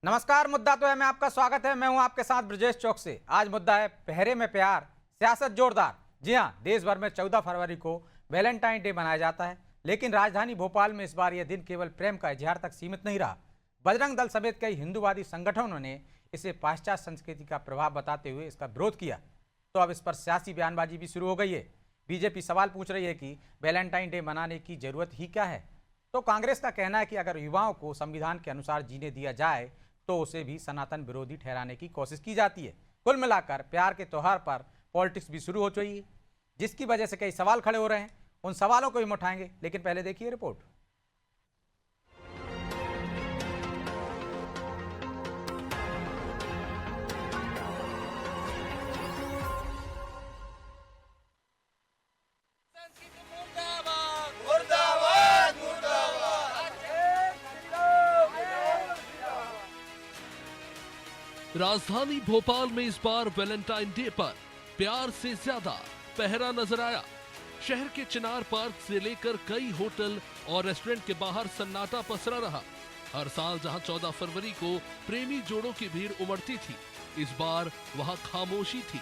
नमस्कार। मुद्दा तो है में आपका स्वागत है। मैं हूं आपके साथ ब्रजेश चौक से। आज मुद्दा है पहरे में प्यार, सियासत जोरदार। जी हां, देश भर में 14 फरवरी को वैलेंटाइन डे मनाया जाता है, लेकिन राजधानी भोपाल में इस बार यह दिन केवल प्रेम का इजहार तक सीमित नहीं रहा। बजरंग दल समेत कई हिंदूवादी संगठनों ने इसे पाश्चात्य संस्कृति का प्रभाव बताते हुए इसका विरोध किया। तो अब इस पर सियासी बयानबाजी भी शुरू हो गई है। बीजेपी सवाल पूछ रही है कि वैलेंटाइन डे मनाने की जरूरत ही क्या है। तो कांग्रेस का कहना है कि अगर युवाओं को संविधान के अनुसार जीने दिया जाए तो उसे भी सनातन विरोधी ठहराने की कोशिश की जाती है। कुल मिलाकर प्यार के त्योहार पर पॉलिटिक्स भी शुरू हो चुकी है, जिसकी वजह से कई सवाल खड़े हो रहे हैं। उन सवालों को भी हम उठाएंगे, लेकिन पहले देखिए रिपोर्ट। राजधानी भोपाल में इस बार वैलेंटाइन डे पर प्यार से ज्यादा पहरा नजर आया। शहर के चिनार पार्क से लेकर कई होटल और रेस्टोरेंट के बाहर सन्नाटा पसरा रहा। हर साल जहां 14 फरवरी को प्रेमी जोड़ों की भीड़ उमड़ती थी, इस बार वहां खामोशी थी।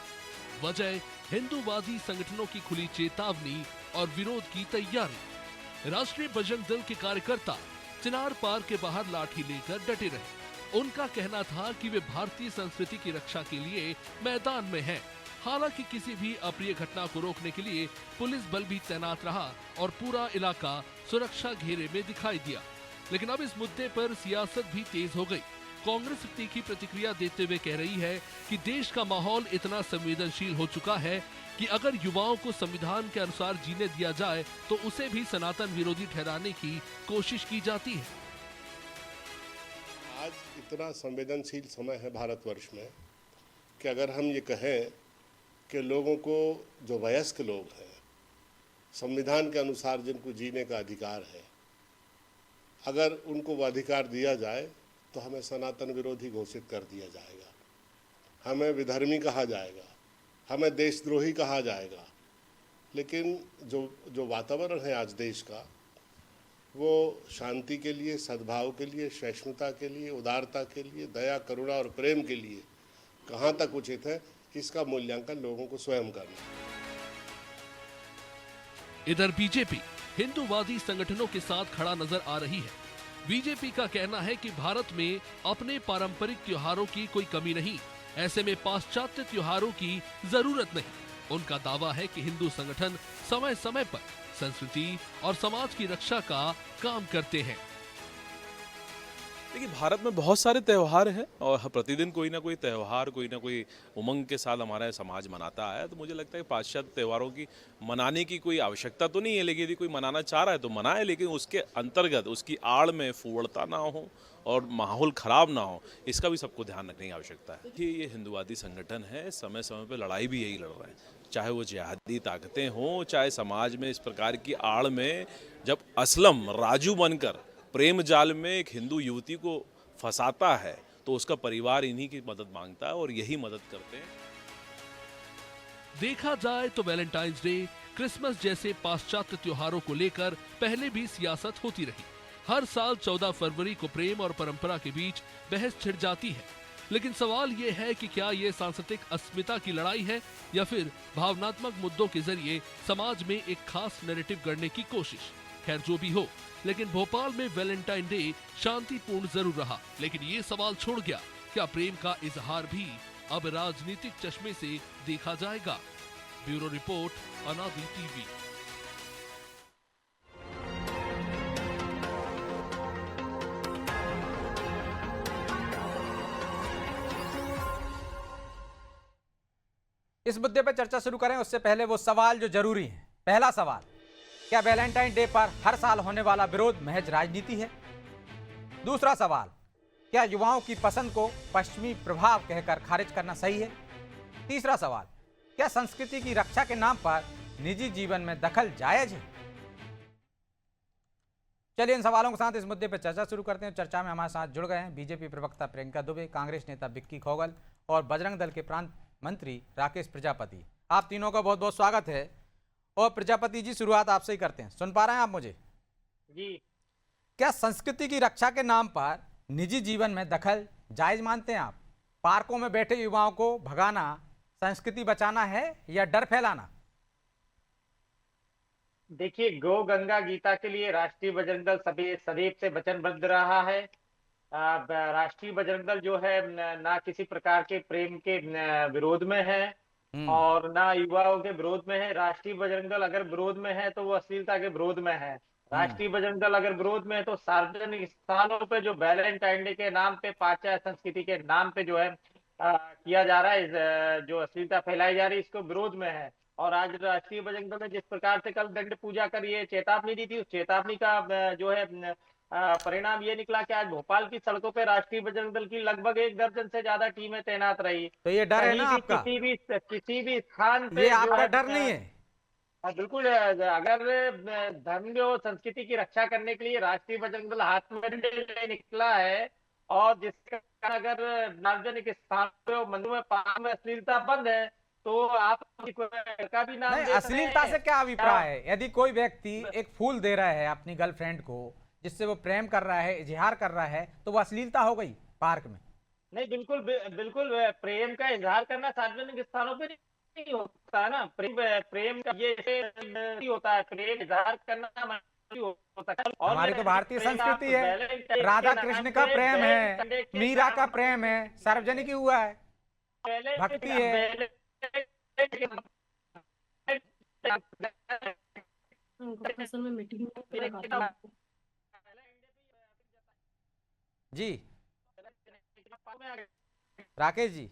वजह हिंदूवादी संगठनों की खुली चेतावनी और विरोध की तैयारी। राष्ट्रीय बजरंग दल के कार्यकर्ता चिनार पार्क के बाहर लाठी लेकर डटे रहे। उनका कहना था कि वे भारतीय संस्कृति की रक्षा के लिए मैदान में हैं। हालांकि किसी भी अप्रिय घटना को रोकने के लिए पुलिस बल भी तैनात रहा और पूरा इलाका सुरक्षा घेरे में दिखाई दिया। लेकिन अब इस मुद्दे पर सियासत भी तेज हो गई। कांग्रेस तीखी प्रतिक्रिया देते हुए कह रही है कि देश का माहौल इतना संवेदनशील हो चुका है कि अगर युवाओं को संविधान के अनुसार जीने दिया जाए तो उसे भी सनातन विरोधी ठहराने की कोशिश की जाती है। आज इतना संवेदनशील समय है भारतवर्ष में कि अगर हम ये कहें कि लोगों को, जो वयस्क लोग हैं, संविधान के अनुसार जिनको जीने का अधिकार है, अगर उनको वो अधिकार दिया जाए तो हमें सनातन विरोधी घोषित कर दिया जाएगा, हमें विधर्मी कहा जाएगा, हमें देशद्रोही कहा जाएगा। लेकिन जो वातावरण है आज देश का, वो शांति के लिए, सद्भाव के लिए, सहिष्णुता के लिए, उदारता के लिए, दया, करुणा और प्रेम के लिए कहाँ तक उचित है, इसका मूल्यांकन लोगों को स्वयं करना है। इधर बीजेपी हिंदूवादी संगठनों के साथ खड़ा नजर आ रही है। बीजेपी का कहना है कि भारत में अपने पारंपरिक त्योहारों की कोई कमी नहीं, ऐसे में पाश्चात्य त्योहारों की जरूरत नहीं। उनका दावा है कि हिंदू संगठन समय समय पर संस्कृति और समाज की रक्षा का काम करते हैं। देखिए, भारत में बहुत सारे त्यौहार हैं और प्रतिदिन कोई ना कोई त्यौहार, कोई ना कोई उमंग के साथ हमारा समाज मनाता है। तो मुझे लगता है पाश्चात्य त्योहारों की मनाने की कोई आवश्यकता तो नहीं है, लेकिन यदि कोई मनाना चाह रहा है तो मनाए, लेकिन उसके अंतर्गत, उसकी आड़ में फूड़ता ना हो और माहौल खराब ना हो, इसका भी सबको ध्यान रखने की आवश्यकता है। देखिए, ये हिंदूवादी संगठन है, समय समय पर लड़ाई भी यही लड़ रहे हैं, चाहे वो जिहादी ताकतें हों, चाहे समाज में इस प्रकार की आड़ में जब असलम राजू बनकर प्रेम जाल में एक हिंदू युवती को फंसाता है तो उसका परिवार इन्हीं की मदद मांगता है और यही मदद करते हैं। देखा जाए तो वैलेंटाइंस डे, क्रिसमस जैसे पाश्चात्य त्योहारों को लेकर पहले भी सियासत होती रही। हर साल 14 फरवरी को प्रेम और परंपरा के बीच बहस छिड़ जाती है। लेकिन सवाल ये है कि क्या ये सांस्कृतिक अस्मिता की लड़ाई है या फिर भावनात्मक मुद्दों के जरिए समाज में एक खास नैरेटिव गढ़ने की कोशिश। खैर, जो भी हो, लेकिन भोपाल में वैलेंटाइन डे शांतिपूर्ण जरूर रहा। लेकिन ये सवाल छोड़ गया, क्या प्रेम का इजहार भी अब राजनीतिक चश्मे से देखा जाएगा? ब्यूरो रिपोर्ट, अनादि टीवी। इस मुद्दे पर चर्चा शुरू करें उससे पहले वो सवाल जो जरूरी है। पहला सवाल, क्या वैलेंटाइन डे पर हर साल होने वाला विरोध महज राजनीति है? दूसरा सवाल, क्या युवाओं की पसंद को पश्चिमी प्रभाव कहकर खारिज करना सही है? तीसरा सवाल, क्या संस्कृति की रक्षा के नाम पर निजी जीवन में दखल जायज है? चलिए इन सवालों के साथ इस मुद्दे पर चर्चा शुरू करते हैं। चर्चा में हमारे साथ जुड़ गए हैं बीजेपी प्रवक्ता प्रियंका दुबे, कांग्रेस नेता विक्की खोगल और बजरंग दल के प्रांत मंत्री राकेश प्रजापति। आप तीनों का बहुत बहुत स्वागत है। और प्रजापति जी, शुरुआत आपसे ही करते हैं। सुन पा रहे हैं आप मुझे? जी। क्या संस्कृति की रक्षा के नाम पर निजी जीवन में दखल जायज मानते हैं आप? पार्कों में बैठे युवाओं को भगाना संस्कृति बचाना है या डर फैलाना? देखिए, गौ गंगा गीता के लिए राष्ट्रीय बजरंग दल सभी सदैव से वचनबद्ध रहा है। राष्ट्रीय बजरंग दल जो है ना किसी प्रकार के प्रेम के विरोध में है और ना युवाओं के विरोध में है। राष्ट्रीय बजरंग दल अगर विरोध में है तो वो अश्लीलता के विरोध में है। राष्ट्रीय बजरंग दल अगर विरोध में है तो सार्वजनिक स्थानों पे जो वैलेंटाइन डे के नाम पे, पाश्चात्य संस्कृति के नाम पे जो है किया जा रहा है, जो अश्लीलता फैलाई जा रही है, इसको विरोध में है। और आज राष्ट्रीय बजरंग दल ने जिस प्रकार से कल दंड पूजा कर ये चेतावनी दी थी, उस चेतावनी का जो है परिणाम ये निकला कि आज भोपाल की सड़कों पे राष्ट्रीय बजरंग दल की लगभग 1 दर्जन से ज्यादा टीमें तैनात रही। तो ये डर है कहीं ना भी आपका? किसी भी स्थान पे ये जो आपका है, डर नहीं है? बिल्कुल। अगर धर्म और संस्कृति की रक्षा करने के लिए राष्ट्रीय बजरंग दल हाथ में डंडे निकला है और जिसके कारण अगर सार्वजनिक स्थान पे, मंदिरों में, पार्क में अश्लीलता बंद है तो आप का भी नाम नहीं, दे अश्लीलता से क्या अभिप्राय है? यदि कोई व्यक्ति एक फूल दे रहा है अपनी गर्लफ्रेंड को, जिससे वो प्रेम कर रहा है, इजहार कर रहा है, तो वो अश्लीलता हो गई पार्क में? नहीं, बिल्कुल बिल्कुल। प्रेम का इजहार करना सार्वजनिक स्थानों पे नहीं होता है ना। प्रेम का ये नहीं होता है। प्रेम इजहार करना होता है। और हमारी तो भारतीय संस्कृति है, राधा कृष्ण का प्रेम है, मीरा का प्रेम है, सार्वजनिक ही हुआ है, भक्ति है। उनको असल में मीटिंग में लगाता हूँ। जी राकेश जी,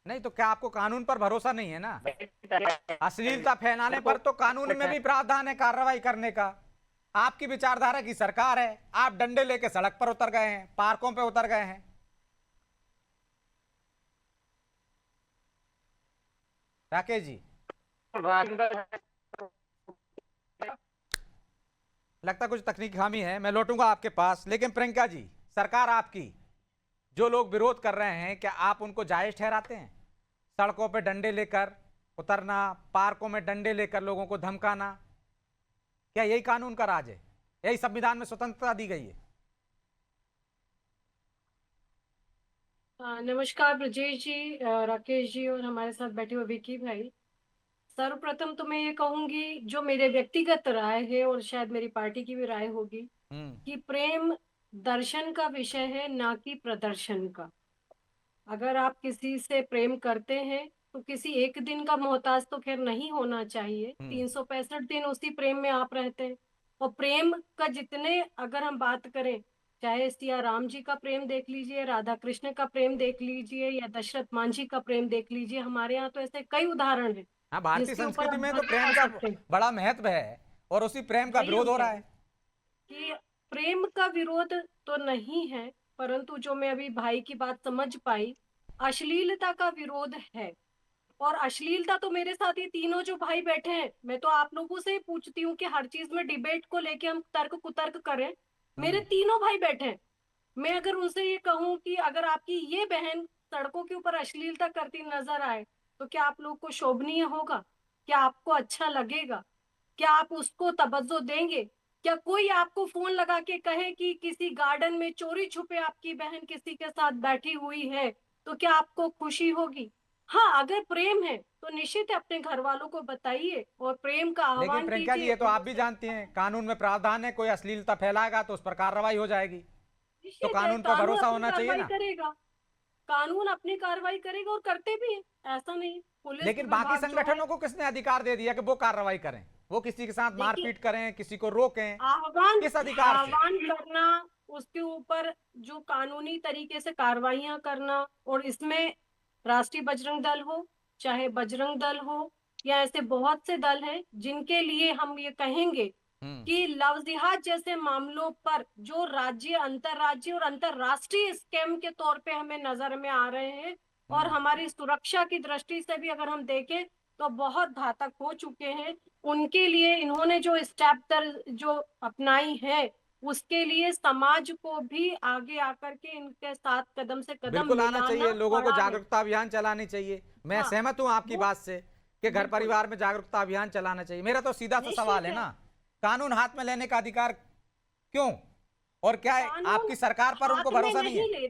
नहीं तो क्या आपको कानून पर भरोसा नहीं है ना? अश्लीलता फैलाने पर तो कानून में भी प्रावधान है कार्रवाई करने का। आपकी विचारधारा की सरकार है, आप डंडे लेके सड़क पर उतर गए हैं, पार्कों पे उतर गए हैं। राकेश जी, लगता कुछ तकनीकी खामी है, मैं लौटूंगा आपके पास। लेकिन प्रियंका जी, सरकार आपकी, जो लोग विरोध कर रहे हैं, क्या आप उनको जायज ठहराते हैं? सड़कों पे डंडे लेकर उतरना, पार्कों में डंडे लेकर लोगों को धमकाना, क्या यही कानून का राज है? यही संविधान में स्वतंत्रता दी गई है? नमस्कार ब्रजेश जी, राकेश जी और हमारे साथ बैठे हुए विकी भाई। सर्वप्रथम तो मैं ये कहूंगी, जो मेरे व्यक्तिगत राय है और शायद मेरी पार्टी की भी राय होगी, कि प्रेम दर्शन का विषय है, ना कि प्रदर्शन का। अगर आप किसी से प्रेम करते हैं तो किसी एक दिन का मोहताज तो खैर नहीं होना चाहिए। 365 दिन उसी प्रेम में आप रहते हैं। और प्रेम का जितने अगर हम बात करें, चाहे सिया राम जी का प्रेम देख लीजिए, राधा कृष्ण का प्रेम देख लीजिए, या दशरथ मांझी का प्रेम देख लीजिए, हमारे यहाँ तो ऐसे कई उदाहरण हैं। हाँ, भारतीय जिसके ऊपर संस्कृति हम में तो भरोसा प्रेम कर का सकते हैं। बड़ा महत्व है और उसी प्रेम का वही विरोध हो हम रहा कह है। कि प्रेम का विरोध तो नहीं है, परंतु जो मैं अभी भाई की बात समझ पाई, अश्लीलता का विरोध है। और अश्लीलता तो मेरे साथ ये तीनों जो भाई बैठे हैं, मैं तो आप लोगों से ही पूछती हूँ कि हर चीज में डिबेट को लेके हम तर्क कुतर्क करें। मेरे तीनों भाई बैठे हैं, मैं अगर उनसे ये कहूँ कि अगर आपकी ये बहन सड़कों के ऊपर अश्लीलता करती नजर आए तो क्या आप लोग को शोभनीय होगा? क्या आपको अच्छा लगेगा? क्या आप उसको तवज्जो देंगे? क्या कोई आपको फोन लगा के कहे कि किसी गार्डन में चोरी छुपे आपकी बहन किसी के साथ बैठी हुई है, तो क्या आपको खुशी होगी? हाँ, अगर प्रेम है तो निश्चित है अपने घर वालों को बताइए और प्रेम का लेकिन आह्वान प्रियंका जी, कीजिए। ये तो आप भी जानती हैं, कानून में प्रावधान है, कोई अश्लीलता फैलाएगा तो उस पर कार्रवाई हो जाएगी। निश्चित तो है, कानून पर भरोसा अपनी होना चाहिए कार्रवाई ना? करेगा। कानून अपनी कार्रवाई करेगा और करते भी है, ऐसा नहीं। पुलिस लेकिन बाकी विभाग जो है, संगठनों को किसने अधिकार दे दिया कि वो कार्रवाई करें? वो किसी के साथ मारपीट करें, किसी को रोकें? किस अधिकार से? आह्वान करना, उसके ऊपर जो कानूनी तरीके से कार्रवाइयां करना, और इसमें राष्ट्रीय बजरंग दल हो, चाहे बजरंग दल हो, या ऐसे बहुत से दल हैं जिनके लिए हम ये कहेंगे कि लव जिहाद जैसे मामलों पर जो राज्य, अंतरराज्यीय और अंतरराष्ट्रीय स्कैम के तौर पे हमें नजर में आ रहे हैं, और हमारी सुरक्षा की दृष्टि से भी अगर हम देखें तो बहुत घातक हो चुके हैं, उनके लिए इन्होंने जो स्टेप जो अपनाई है, उसके लिए समाज को भी आगे आकर के इनके साथ कदम से कदम बिल्कुल आना मिलाना चाहिए, लोगों को पड़ा है। जागरूकता अभियान चलानी चाहिए। मैं हाँ, सहमत हूं आपकी वो- बात से कि घर परिवार में जागरूकता अभियान चलाना चाहिए। मेरा तो सीधा सा निश्चित सवाल है है। ना, कानून हाथ में लेने का अधिकार क्यों? और क्या है, कानून आपकी सरकार पर उनको हाथ में भरोसा नहीं है? ले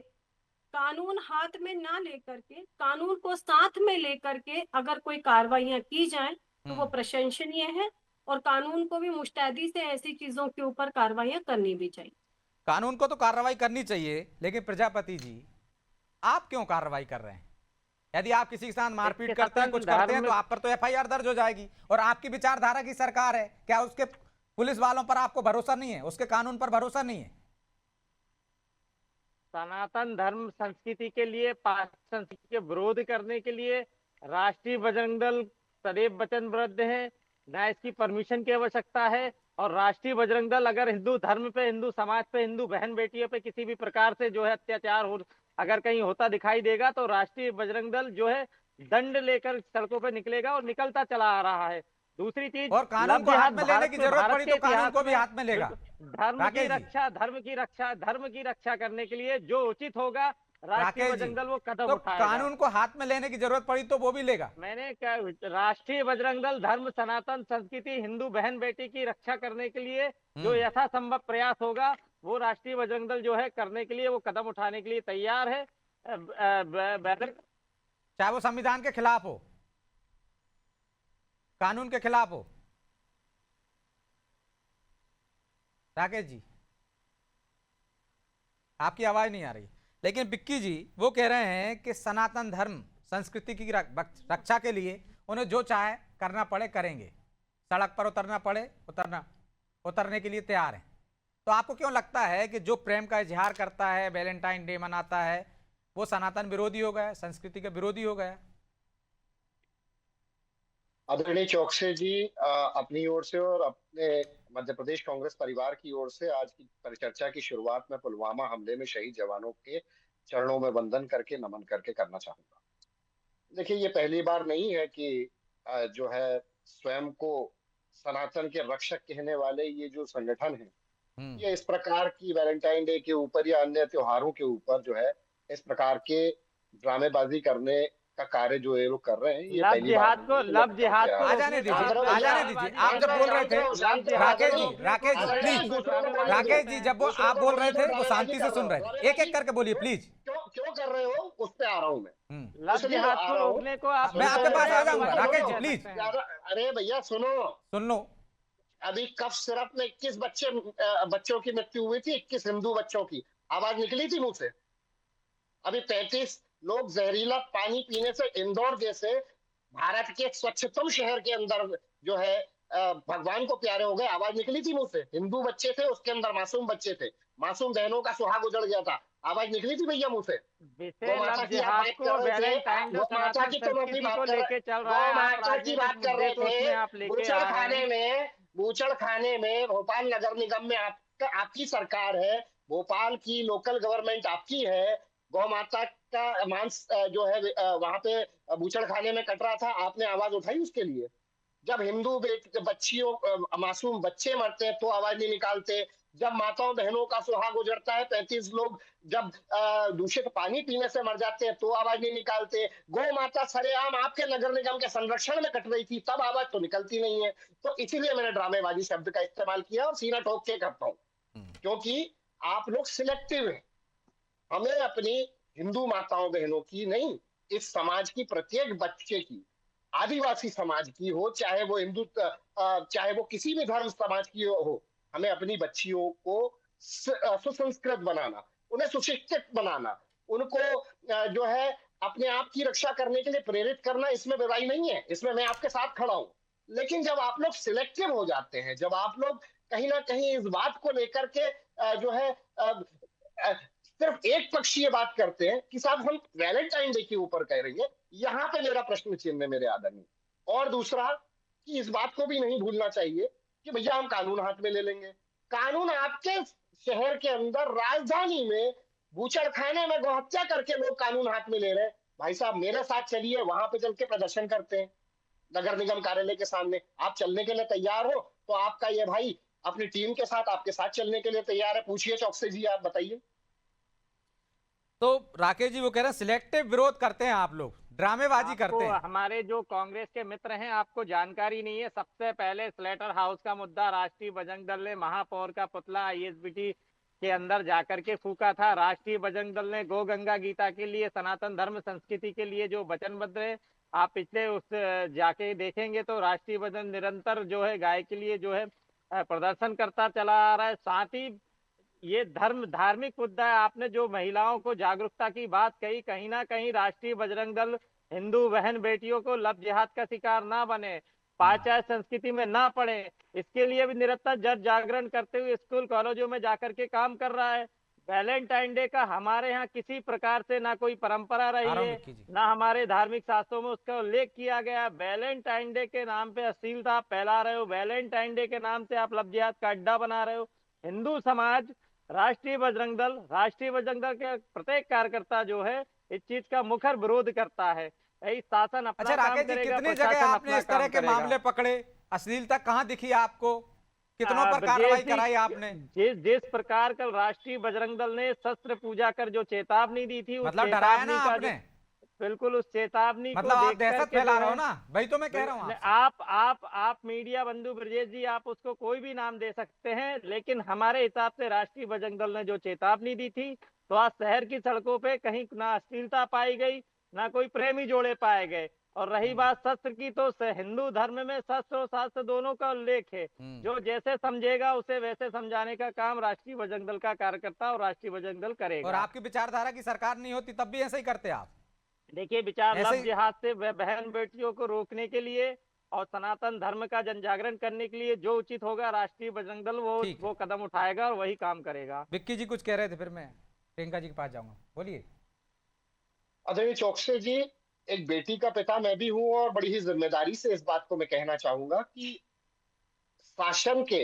कानून हाथ में ना लेकर के, कानून को साथ में लेकर के अगर कोई कार्रवाइयां की जाएं तो वो प्रशंसनीय है, और कानून को भी मुस्तैदी से ऐसी चीजों के ऊपर कार्रवाइयां करनी भी चाहिए। कानून को तो कार्रवाई करनी चाहिए, लेकिन प्रजापति जी आप क्यों कार्रवाई कर रहे हैं? यदि आप किसी के साथ मारपीट करते हैं, कुछ करते हैं, तो आप पर तो एफआईआर दर्ज हो जाएगी। और आपकी विचारधारा की सरकार है, क्या उसके पुलिस वालों पर आपको भरोसा नहीं है, उसके कानून पर भरोसा नहीं है? सनातन धर्म संस्कृति के लिए, पाश्चात्य संस्कृति के विरोध करने के लिए राष्ट्रीय बजरंग दल सदैव वचनबद्ध है। न इसकी परमिशन की आवश्यकता है। और राष्ट्रीय बजरंग दल अगर हिंदू धर्म पे, हिंदू समाज पे, हिंदू बहन बेटियों पे किसी भी प्रकार से जो है अत्याचार हो, अगर कहीं होता दिखाई देगा, तो राष्ट्रीय बजरंग दल जो है दंड लेकर सड़कों पे निकलेगा और निकलता चला आ रहा है। दूसरी चीज, और कानून को हाथ में लेने की जरूरत पड़ी तो कानून को भी हाथ में लेगा। धर्म की रक्षा करने के लिए जो उचित होगा राष्ट्रीय राकेश बजरंग जी, दल वो कदम तो उठाएगा। कानून को हाथ में लेने की जरूरत पड़ी तो वो भी लेगा। मैंने क्या, राष्ट्रीय बजरंग दल धर्म, सनातन संस्कृति, हिंदू बहन बेटी की रक्षा करने के लिए जो यथासंभव प्रयास होगा, वो राष्ट्रीय बजरंग दल जो है करने के लिए, वो कदम उठाने के लिए तैयार है। चाहे वो संविधान के खिलाफ हो, कानून के खिलाफ हो। राकेश जी, आपकी आवाज नहीं आ रही। लेकिन बिक्की जी वो कह रहे हैं कि सनातन धर्म संस्कृति की रक्षा के लिए उन्हें जो चाहे करना पड़े करेंगे, सड़क पर उतरना पड़े उतरने के लिए तैयार हैं। तो आपको क्यों लगता है कि जो प्रेम का इजहार करता है, वैलेंटाइन डे मनाता है, वो सनातन विरोधी हो गया, संस्कृति का विरोधी हो गया? आदरणीय चौकसे जी, अपनी ओर से और अपने मध्य प्रदेश कांग्रेस परिवार की ओर से आज की परिचर्चा की शुरुआत में पुलवामा हमले में शहीद जवानों के चरणों में वंदन करके, नमन करके करना चाहूंगा। देखिए, ये पहली बार नहीं है कि जो है स्वयं को सनातन के रक्षक कहने वाले ये जो संगठन है, ये इस प्रकार की वैलेंटाइन डे के ऊपर या अन्य त्योहारों के ऊपर जो है इस प्रकार के ड्रामेबाजी करने का कार्य जो ये लोग कर रहे हैं, ये पहली बार नहीं है। लव जिहाद को आ जाने दीजिए, आ जाने दीजिए। आप जब बोल रहे थे राकेश जी प्लीज, राकेश जी जब वो आप बोल रहे थे वो शांति से सुन रहे थे, एक एक करके बोलिए प्लीज। क्यों कर रहे हो, उस पे आ रहा हूँ मैं। लव जिहाद को रोकने को आप, मैं आपके पास आ जाऊंगा राकेश जी प्लीज। अरे भैया सुन लो, अभी कफ सिरप में 21 बच्चों की मृत्यु हुई थी, 21 हिंदू बच्चों की। आवाज निकली थी मुंह से। अभी 35 लोग जहरीला पानी पीने से इंदौर जैसे भारत के स्वच्छतम शहर के अंदर जो है भगवान को प्यारे हो गए। आवाज निकली थी मुंह से। हिंदू बच्चे थे, उसके अंदर मासूम बच्चे थे, मासूम बहनों का सुहाग उजड़ गया था। आवाज निकली थी भैया मुंह से। गौ माता की आप बात कर रहे थे, गौ माता की तो अपनी बात कर रहे, गौ माता की बात कर रहे थे। बूचड़ खाने में भोपाल नगर निगम में आपकी सरकार है, भोपाल की लोकल गवर्नमेंट आपकी है। गौ माता का मांस जो है वहां पे बूचड़ खाने में कट रहा था, आपने आवाज उठाई उसके लिए? जब हिंदू बच्चियों मासूम बच्चे मरते हैं तो आवाज नहीं निकालते। जब माताओं बहनों का सुहाग उजड़ता है, 35 लोग जब दूषित पानी पीने से मर जाते हैं तो आवाज नहीं निकालते। गौ माता सरेआम आपके नगर निगम के संरक्षण में कट रही थी, तब आवाज तो निकलती नहीं है। तो इसीलिए मैंने ड्रामेबाजी शब्द का इस्तेमाल किया और सीना ठोक के करता हूँ, क्योंकि आप लोग सिलेक्टिव हैं। हमें अपनी हिंदू माताओं बहनों की नहीं, इस समाज की प्रत्येक बच्चे की, आदिवासी समाज की हो, चाहे वो हिंदू चाहे वो किसी भी धर्म समाज की हो, हमें अपनी बच्चियों को सुसंस्कृत बनाना, उन्हें सुशिक्षित बनाना, उनको जो है अपने आप की रक्षा करने के लिए प्रेरित करना, इसमें बुराई नहीं है, इसमें मैं आपके साथ खड़ा हूं। लेकिन जब आप लोग सिलेक्टिव हो जाते हैं, जब आप लोग कहीं ना कहीं इस बात को लेकर के जो है सिर्फ एक पक्षीय बात करते हैं कि साहब हम वैलेंटाइन डे के ऊपर कह रही है, यहाँ पे मेरा प्रश्न चिन्ह है मेरे आदरणीय। और दूसरा कि इस बात को भी नहीं भूलना चाहिए कि भैया हम कानून हाथ में ले लेंगे। कानून आपके शहर के अंदर, राजधानी में बूचड़खाने में गौहत्या करके लोग कानून हाथ में ले रहे हैं। भाई साहब मेरे साथ चलिए, वहां पे चल के प्रदर्शन करते हैं नगर निगम कार्यालय के सामने। आप चलने के लिए तैयार हो तो आपका ये भाई अपनी टीम के साथ आपके साथ चलने के लिए तैयार है। पूछिए चौकसे जी, आप बताइए। तो राकेश जी वो कह रहे हैं सिलेक्टिव विरोध करते हैं आप लोग, ड्रामेबाजी करते हैं। हमारे जो कांग्रेस के मित्र हैं, आपको जानकारी नहीं है, सबसे पहले स्लेटर हाउस का मुद्दा राष्ट्रीय बजरंग दल ने महापौर का पुतला ISBT के अंदर जाकर के फूका था। राष्ट्रीय बजरंग दल ने गौ गंगा गीता के लिए, सनातन धर्म संस्कृति के लिए जो वचनबद्ध है, आप पिछले उस जाके देखेंगे तो राष्ट्रीय बजरंग निरंतर जो है गाय के लिए जो है प्रदर्शन करता चला आ रहा है। साथ ही ये धार्मिक मुद्दा है। आपने जो महिलाओं को जागरूकता की बात कही, कहीं ना कहीं राष्ट्रीय बजरंग दल हिंदू बहन बेटियों को लव जिहाद का शिकार ना बने, पाश्चात्य संस्कृति में ना पड़े, इसके लिए भी निरंतर जन जागरण करते हुए स्कूल कॉलेजों में जाकर के काम कर रहा है। वैलेंटाइन डे का हमारे यहाँ किसी प्रकार से ना कोई परंपरा रही है, ना हमारे धार्मिक शास्त्रों में उसका उल्लेख किया गया। वैलेंटाइन डे के नाम पे अश्लीलता आप फैला रहे हो, वैलेंटाइन डे के नाम से आप लव जिहाद का अड्डा बना रहे हो। हिंदू समाज, राष्ट्रीय बजरंग दल के प्रत्येक कार्यकर्ता जो है इस चीज का मुखर विरोध करता है। यही शासन अपना अच्छा काम राकेश जी, करेगा, कितनी प्रशासन जगह आपने अपना इस तरह काम के करेगा। मामले पकड़े, अश्लीलता कहाँ दिखी आपको, कितनों पर कार्रवाई कराई आपने? जिस प्रकार कल राष्ट्रीय बजरंग दल ने शस्त्र पूजा कर जो चेतावनी दी थी, उस मतलब डराया ना चेतावनी का आपने? बिल्कुल उस चेतावनी मतलब को आप देख दहशत करके फैला जो रहे हो है, ना, वही तो मैं कह रहा हूँ आप मीडिया बंधु ब्रजेश जी, आप उसको कोई भी नाम दे सकते हैं, लेकिन हमारे हिसाब से राष्ट्रीय बजरंग दल ने जो चेतावनी दी थी, तो आज शहर की सड़कों पे कहीं ना अश्लीलता पाई गई, ना कोई प्रेमी जोड़े पाए गए। और रही बात शस्त्र की, तो हिंदू धर्म में शस्त्र और शास्त्र दोनों का उल्लेख है। जो जैसे समझेगा उसे वैसे समझाने का काम राष्ट्रीय बजरंग दल का कार्यकर्ता और राष्ट्रीय बजरंग दल करेगा। और आपकी विचारधारा की सरकार नहीं होती तब भी ऐसे ही करते आप? देखिए, विचार ऐसे लव ही- जिहाद से बहन बेटियों को रोकने के लिए और सनातन धर्म का जन जागरण करने के लिए जो उचित होगा, राष्ट्रीय बजरंग दल ठीक है। वो कदम उठाएगा और वही काम करेगा। विक्की जी कुछ कह रहे थे, फिर मैं प्रियंका जी के पास जाऊंगा, बोलिए। आदरणीय चौकसे जी, एक बेटी का पिता मैं भी हूं और बड़ी ही जिम्मेदारी से इस बात को मैं कहना चाहूंगा कि शासन के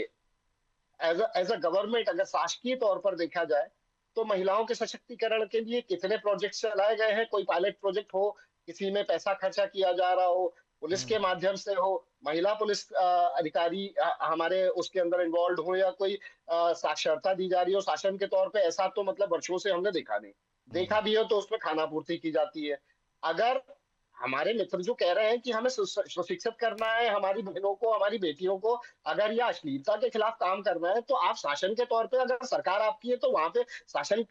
एज अ गवर्नमेंट, अगर शासकीय तौर पर देखा जाए तो महिलाओं के सशक्तिकरण के लिए कितने प्रोजेक्ट चलाए गए हैं। कोई पायलट प्रोजेक्ट हो, किसी में पैसा खर्चा किया जा रहा हो, पुलिस के माध्यम से हो, महिला पुलिस अधिकारी हमारे उसके अंदर इन्वॉल्व हो, या कोई साक्षरता दी जा रही हो शासन के तौर पे, ऐसा तो मतलब वर्षों से हमने देखा नहीं। देखा भी हो तो उसमें खाना पूर्ति की जाती है। अगर हमारे मित्र जो कह रहे हैं कि हमें सुशिक्षित करना है हमारी बहनों को, हमारी बेटियों को, अगर यह अश्लीलता के खिलाफ काम करना है, तो आप शासन के तौर पे, अगर सरकार आपकी है तो वहां पे शासन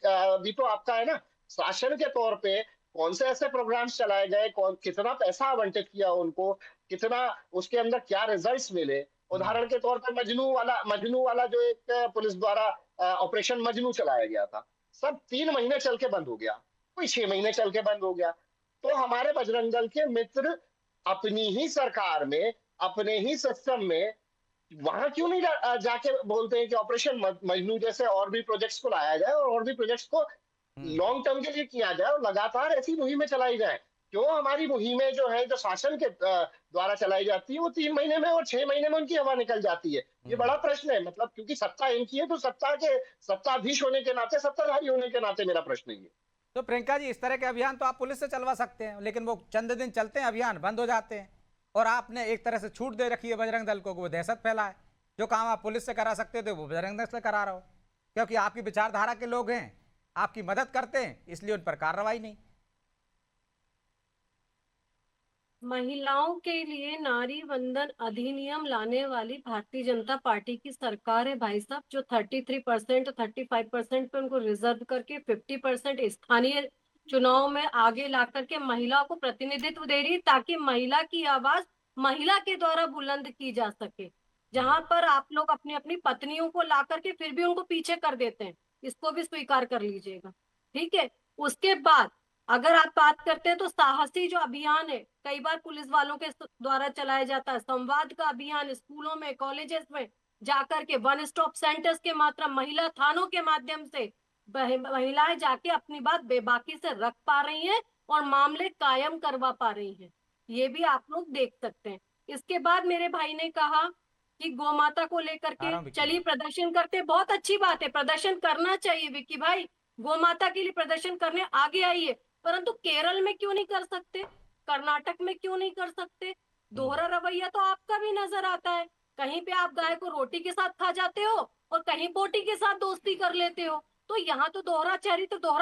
भी तो आपका है ना। शासन के तौर पे कौन से ऐसे प्रोग्राम्स चलाए गए, कौन कितना पैसा आवंटित किया उनको, कितना उसके अंदर क्या रिजल्ट्स मिले। उदाहरण के तौर पर मजनू वाला जो एक पुलिस द्वारा ऑपरेशन मजनू चलाया गया था, सब 3 महीने चल के बंद हो गया, कोई 6 महीने चल के बंद हो गया। तो हमारे बजरंग दल के मित्र अपनी ही सरकार में, अपने ही सिस्टम में वहां क्यों नहीं जाके बोलते हैं कि ऑपरेशन मजनू जैसे और भी प्रोजेक्ट्स को लाया जाए और भी प्रोजेक्ट्स को लॉन्ग टर्म के लिए किया जाए और लगातार ऐसी मुहिमें चलाई जाए। क्यों हमारी मुहिमें जो है, जो शासन के द्वारा चलाई जाती है, वो 3 महीने में और 6 महीने में उनकी हवा निकल जाती है? ये बड़ा प्रश्न है। मतलब क्योंकि सत्ता इनकी है, तो सत्ताधीश होने के नाते, सत्ताधारी होने के नाते मेरा प्रश्न ये। तो प्रियंका जी, इस तरह के अभियान तो आप पुलिस से चलवा सकते हैं, लेकिन वो चंद दिन चलते हैं, अभियान बंद हो जाते हैं। और आपने एक तरह से छूट दे रखी है बजरंग दल को, वो दहशत फैलाए। जो काम आप पुलिस से करा सकते थे वो बजरंग दल से करा रहे हो, क्योंकि आपकी विचारधारा के लोग हैं, आपकी मदद करते हैं, इसलिए उन पर कार्रवाई नहीं। महिलाओं के लिए नारी वंदन अधिनियम लाने वाली भारतीय जनता पार्टी की सरकार है भाई साहब, जो 33% 35% पे उनको रिजर्व करके 50% स्थानीय चुनाव में आगे ला करके महिला को प्रतिनिधित्व दे रही है, ताकि महिला की आवाज महिला के द्वारा बुलंद की जा सके। जहां पर आप लोग अपनी अपनी पत्नियों को ला करके फिर भी उनको पीछे कर देते हैं, इसको भी स्वीकार कर लीजिएगा, ठीक है। उसके बाद अगर आप बात करते हैं तो साहसी जो अभियान है, कई बार पुलिस वालों के द्वारा चलाया जाता है, संवाद का अभियान स्कूलों में, कॉलेजेस में जाकर के, वन स्टॉप सेंटर्स के मात्रा, महिला थानों के माध्यम से महिलाएं जाके अपनी बात बेबाकी से रख पा रही हैं और मामले कायम करवा पा रही हैं। ये भी आप लोग देख सकते हैं। इसके बाद मेरे भाई ने कहा कि गौ माता को लेकर के चलिए प्रदर्शन करते, बहुत अच्छी बात है, प्रदर्शन करना चाहिए विक्की भाई, गौ माता के लिए प्रदर्शन करने आगे आइए, परंतु केरल में क्यों नहीं कर सकते, कर्नाटक में क्यों नहीं कर सकते? दोहरा रवैया तो आपका भी नजर आता है। कहीं पे आप गाय को रोटी के साथ खा जाते हो और कहीं बोटी के साथ दोस्ती कर लेते हो। तो यहाँ तो दोहरा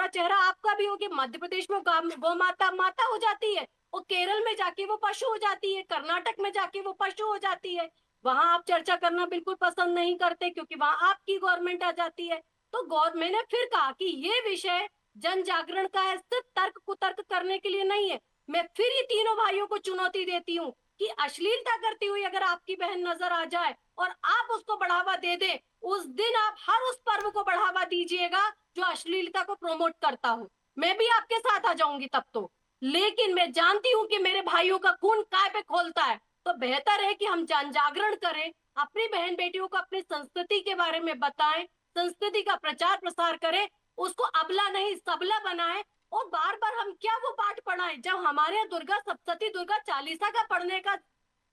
चेहरा आपका भी हो कि मध्य प्रदेश में गौ माता माता हो जाती है और केरल में जाके वो पशु हो जाती है, कर्नाटक में जाके वो पशु हो जाती है। वहां आप चर्चा करना बिल्कुल पसंद नहीं करते क्योंकि वहां आपकी गवर्नमेंट आ जाती है। तो मैंने फिर कहा कि ये विषय जन जागरण का है, सिर्फ तर्क कुतर्क करने के लिए नहीं है। मैं फिर ये तीनों भाइयों को चुनौती देती हूँ कि अश्लीलता करती हुई अगर आपकी बहन नजर आ जाए और आप उसको बढ़ावा दे दे, उस दिन आप हर उस पर्व को बढ़ावा दीजिएगा जो अश्लीलता को प्रमोट करता हो। मैं भी आपके साथ आ जाऊंगी तब तो, लेकिन मैं जानती हूँ कि मेरे भाइयों का खून काय पे खोलता है, तो बेहतर है कि हम जन जागरण करें, अपनी बहन बेटियों को अपनी संस्कृति के बारे में बताएं, संस्कृति का प्रचार प्रसार करें, उसको अबला नहीं सबला बनाएं। और बार बार हम क्या वो पाठ पढ़ाएं, जब हमारे यहाँ दुर्गा सप्तशती दुर्गा चालीसा का पढ़ने का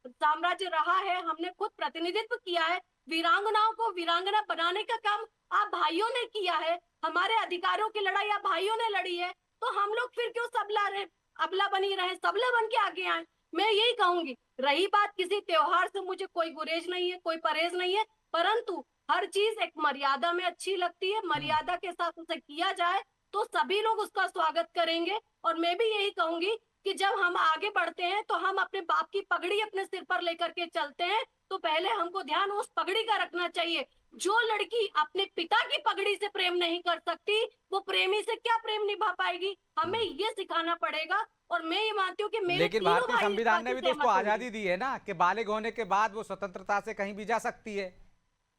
साम्राज्य रहा है, हमने खुद प्रतिनिधित्व किया है, वीरांगनाओं को वीरांगना बनाने का काम आप भाइयों ने किया है, हमारे अधिकारों की लड़ाई आप भाइयों ने लड़ी है, तो हम लोग फिर क्यों सबला रहे, अबला बनी रहे, सबला बन के आगे आए। मैं यही कहूंगी, रही बात किसी त्योहार से मुझे कोई गुरेज नहीं है, कोई परहेज नहीं है, परंतु हर चीज एक मर्यादा में अच्छी लगती है, मर्यादा के साथ उसे किया जाए तो सभी लोग उसका स्वागत करेंगे। और मैं भी यही कहूंगी कि जब हम आगे बढ़ते हैं तो हम अपने बाप की पगड़ी अपने सिर पर लेकर के चलते हैं, तो पहले हमको ध्यान उस पगड़ी का रखना चाहिए। जो लड़की अपने पिता की पगड़ी से प्रेम नहीं कर सकती, वो प्रेमी से क्या प्रेम निभा पाएगी, हमें ये सिखाना पड़ेगा। और मैं ये मानती हूँ कि मेरे लेकिन तीनों भारतीय भाई इस संविधान बात ने से भी तो उसको सहमत होंगे। आजादी दी है ना कि बालिग होने के बाद वो स्वतंत्रता से कहीं भी जा सकती है।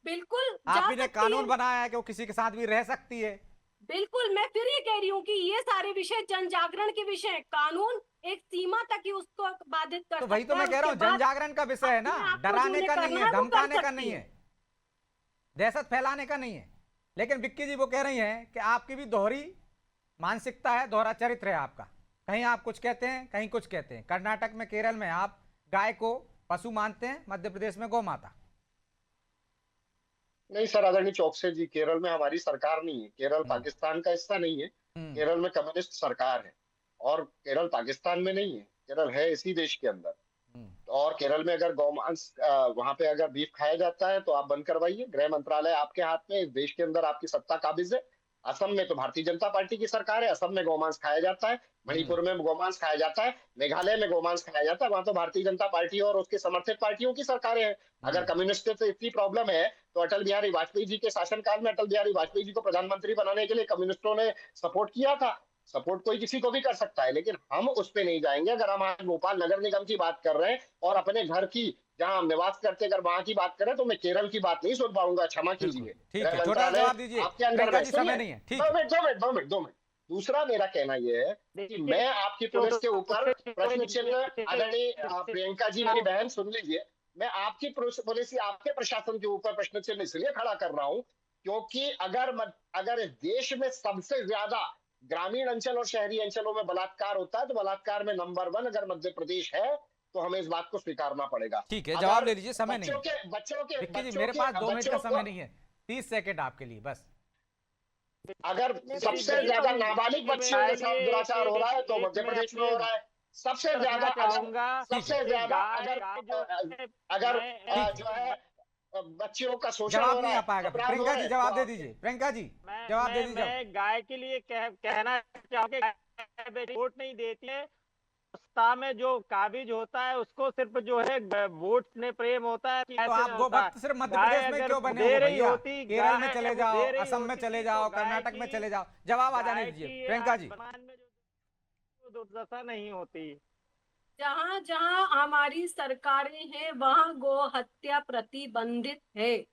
बिल्कुल आप जा ही ने सकती कानून है। बनाया है कि वो किसी के साथ भी रह सकती है। बिल्कुल, मैं फिर ये कह रही हूँ कि ये सारे विषय जन जागरण के विषय हैं। कानून एक सीमा तक ही उसको बाधित कर तो वही तो सकता है, मैं कह रहा उसके हूँ, जन बाद जागरण का विषय है ना, अपने आप को डराने जो का करना नहीं है, है, वो कर धमकाने का सकती नहीं है। है, दहशत फैलाने का नहीं है। लेकिन विक्की जी वो कह रही हैं कि आपकी भी दोहरी मानसिकता है, दोहरा चरित्र है आपका, कहीं आप कुछ कहते हैं कहीं कुछ कहते हैं। कर्नाटक में, केरल में आप गाय को पशु मानते हैं, मध्य प्रदेश में गौ माता। नहीं सर, आदरणीय चौकसे जी, केरल में हमारी सरकार नहीं है, केरल पाकिस्तान का हिस्सा नहीं है, केरल में कम्युनिस्ट सरकार है, और केरल पाकिस्तान में नहीं है, केरल है इसी देश के अंदर। और केरल में अगर गौमांस वहां पे अगर बीफ खाया जाता है तो आप बंद करवाइए, गृह मंत्रालय आपके हाथ में, इस देश के अंदर आपकी सत्ता काबिज है। असम में तो भारतीय जनता पार्टी की सरकार है, असम में गौमांस खाया जाता है, मणिपुर में गौमांस खाया जाता है, मेघालय में गौमांस खाया जाता है, वहां तो भारतीय जनता पार्टी और उसके समर्थित पार्टियों की सरकारें हैं। अगर कम्युनिस्टों से इतनी प्रॉब्लम है तो अटल बिहारी वाजपेयी जी के शासनकाल में अटल बिहारी वाजपेयी जी को प्रधानमंत्री बनाने के लिए कम्युनिस्टों ने सपोर्ट किया था। सपोर्ट कोई किसी को भी कर सकता है, लेकिन हम उस पे नहीं जाएंगे। अगर हम आज भोपाल नगर निगम की बात कर रहे हैं और अपने घर की जहां हम निवास करते अगर वहां की बात करें, तो मैं केरल की बात नहीं सुन पाऊंगा, क्षमा कीजिए। ठीक है, छोटा जवाब दीजिए, आपके अंदर प्रियंका में जी समय नहीं है। ठीक है, 2 मिनट। दूसरा मेरा कहना यह है कि मैं आपकी पुलिस के ऊपर प्रश्न चिन्ह, आदरणीय प्रियंका जी मेरी बहन सुन लीजिए, मैं आपकी पुलिस या आपके प्रशासन के ऊपर प्रश्न चिन्ह इसलिए खड़ा कर रहा हूं क्योंकि अगर इस देश में सबसे ज्यादा ग्रामीण अंचल और शहरी अंचलों में बलात्कार होता है, तो बलात्कार में नंबर 1 अगर मध्य प्रदेश है, तो हमें इस बात को स्वीकारना पड़ेगा। ठीक है, जवाब ले लीजिए, समय नहीं है। बच्चों के विक्की जी मेरे पास 2 मिनट का समय नहीं है, 30 सेकंड आपके लिए बस। अगर सबसे ज्यादा नाबालिग बच्चियों के साथ दुराचार हो रहा है तो मध्य प्रदेश में हो रहा है। सबसे ज्यादा अगर जो है बच्चियों का शोषण हो जवाब रहा नहीं है, आ पाएगा। अपराध हो प्रियंका रहा जी है, जवाब तो दे दीजिए, प्रियंका जी जवाब दे दीजिए। मैं गाय के लिए कहना चाहूंगा, वोट नहीं देती है, सत्ता में जो काबिज होता है उसको सिर्फ जो है वोट में प्रेम होता है। तो आप गोभक्त सिर्फ मध्य प्रदेश में क्यों बने हो भैया? केरल में चले जाओ, असम में चले जाओ, कर्नाटक में चले जाओ, जवाब आ जाने दीजिए प्रियंका जी। दुर्दशा नहीं होती। जहाँ जहाँ हमारी सरकारें हैं वहाँ गो हत्या प्रतिबंधित है,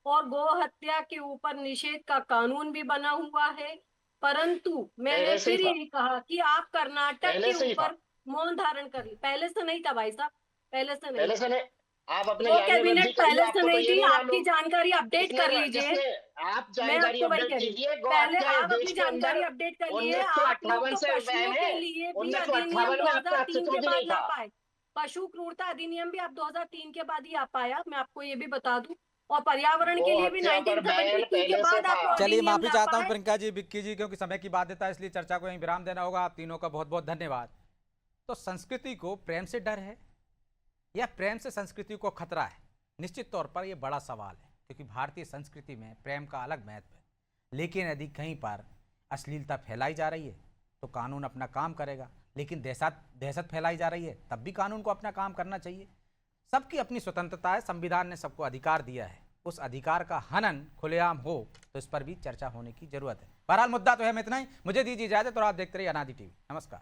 और गो हत्या के ऊपर निषेध का कानून भी बना हुआ है। परंतु मैंने फिर यही कहा कि आप कर्नाटक के ऊपर मौन धारण कर ली। पहले से नहीं था भाई साहब, पहले से नहीं। आप अपने वो कैबिनेट पहले से नहीं थी, आपकी आपकी जानकारी अपडेट कर लीजिए। आप जानकारी अपडेट कीजिए। पहले आप अपनी जानकारी अपडेट कर लिए। आप लोग तो पशुओं के लिए भी अधिनियम 2003 के बाद ला पाए। पशु क्रूरता अधिनियम भी आप 2003 के बाद ही आ पाया, मैं आपको ये भी बता दूं। और पर्यावरण के लिए भी 1973 के बाद आपको। चलिए माफी चाहता हूँ प्रियंका जी, विक्की जी, क्योंकि समय की बाध्यता है इसलिए चर्चा को यहीं विराम देना होगा। आप तीनों का बहुत बहुत धन्यवाद। तो संस्कृति को प्रेम से डर है या प्रेम से संस्कृति को खतरा है? निश्चित तौर पर यह बड़ा सवाल है, क्योंकि भारतीय संस्कृति में प्रेम का अलग महत्व है। लेकिन यदि कहीं पर अश्लीलता फैलाई जा रही है तो कानून अपना काम करेगा, लेकिन दहशत फैलाई जा रही है तब भी कानून को अपना काम करना चाहिए। सबकी अपनी स्वतंत्रता है, संविधान ने सबको अधिकार दिया है उस अधिकार का हनन खुलेआम हो तो इस पर भी चर्चा होने की जरूरत है। बहरहाल मुद्दा तो है इतना ही। मुझे दीजिए इजाजत और आप देखते रहिए अनादि टीवी। नमस्कार।